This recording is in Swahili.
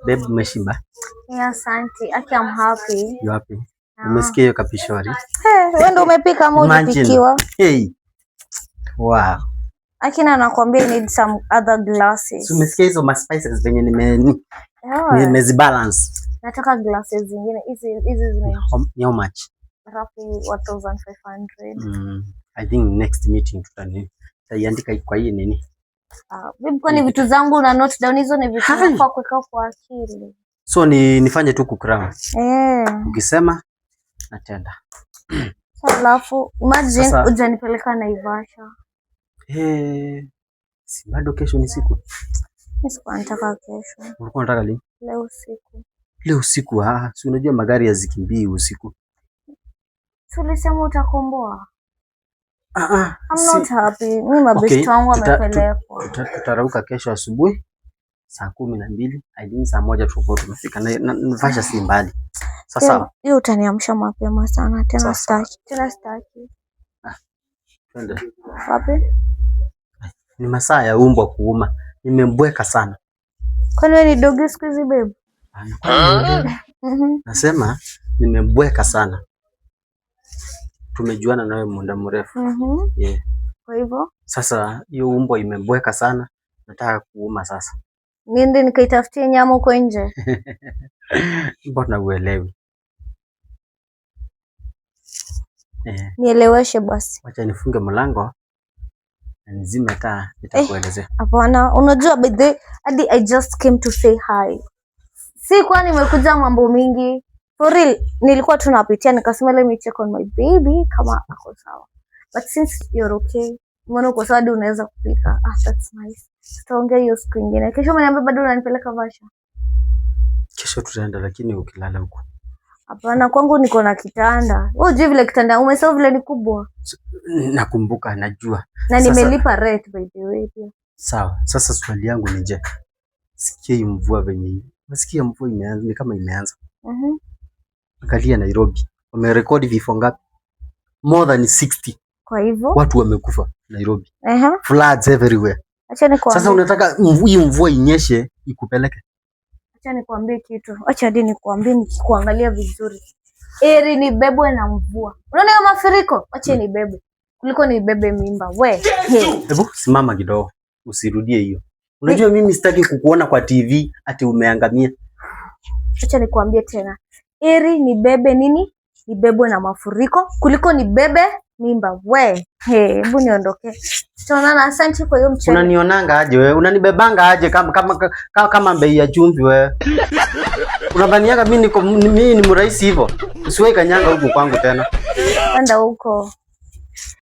Babe, umeshiba? Yeah, asante. Aki, I'm happy. You happy? Umesikia hiyo kapishori? Wewe ndio umepika ama ulipikiwa? Hey. Wow. Akina nakwambia you need some other glasses. So umesikia hizo spices venye nimezibalance. Nataka glasses zingine. Hizi zime how much? Roughly 1500. I think next meeting tutaiandika kwa hii nini? Babe, kwani vitu zangu na note down hizo ni vitu nafaa kuweka kwa akili. So nifanye tu kukram. Ukisema natenda. Alafu imagine ujanipeleka Naivasha. Si bado kesho ni siku. Sikuwa nataka kesho. Ulikuwa unataka lini? Leo usiku. Leo usiku? Si unajua magari yazikimbii usiku. Tulisema utakomboa. I'm not happy. Mimi mabesti wangu wamepelekwa. Tutarauka kesho asubuhi saa 12. I think saa 1 tutakuwa tumefika. Naivasha si mbali. Sasa hiyo utaniamsha mapema sana tena staki. Twende. Wapi? Ni masaa ya umbwa kuuma. Nimembweka sana. Kwani wewe ni dogi siku hizi babe? Nasema nimembweka sana. Tumejuana nawe muda mrefu. Yeah. Kwa hivyo? Sasa hiyo umbwa imembweka sana. Nataka kuuma sasa. Niende nikaitafutie nyama huko nje. Mbona uelewi? Nieleweshe basi. Wacha nifunge mlango na nizime taa nitakuelezea. Hapana, unajua by the hadi I just came to say hi. Si kwa nimekuja mambo mingi. For real, nilikuwa tunapitia nikasema let me check on my baby kama ako sawa. But since you're okay, mbona uko sawa hadi unaweza kupika? That's nice. Tutaongea hiyo siku nyingine. Kesho umeniambia bado unanipeleka Vasha. Kesho tutaenda lakini ukilala huko. Hapana, kwangu niko na kitanda. Wewe unajua vile kitanda umesahau vile ni kubwa. Nakumbuka, najua. Na nimelipa rent by the way pia. Sawa. Sasa swali yangu ni je, sikia hii mvua venye. Unasikia mvua imeanza, ni kama imeanza. Angalia Nairobi. Wamerekodi vifo ngapi? More than 60. Kwa hivyo watu wamekufa Nairobi. Floods everywhere. Acha nikwambie. Sasa unataka hii mvua inyeshe ikupeleke? Acha nikwambie kitu. Acha hadi nikwambie nikikuangalia vizuri. Eri ni bebwe na mvua. Unaona hiyo mafuriko? Acha ni bebe. Kuliko ni bebe mimba. Hebu simama kidogo. Usirudie hiyo. Unajua mimi sitaki kukuona kwa TV ati umeangamia. Acha nikwambie tena. Eri ni bebe nini? Ni bebwe na mafuriko kuliko ni bebe mimba. Hebu niondoke. Tunaona, asante kwa hiyo mchana. Unanionanga aje wewe? Unanibebanga aje kama mbei ya chumvi wewe? Unadhaniaga mimi ni mrahisi hivyo? Usiwahi kanyanga huko kwangu tena. Enda huko.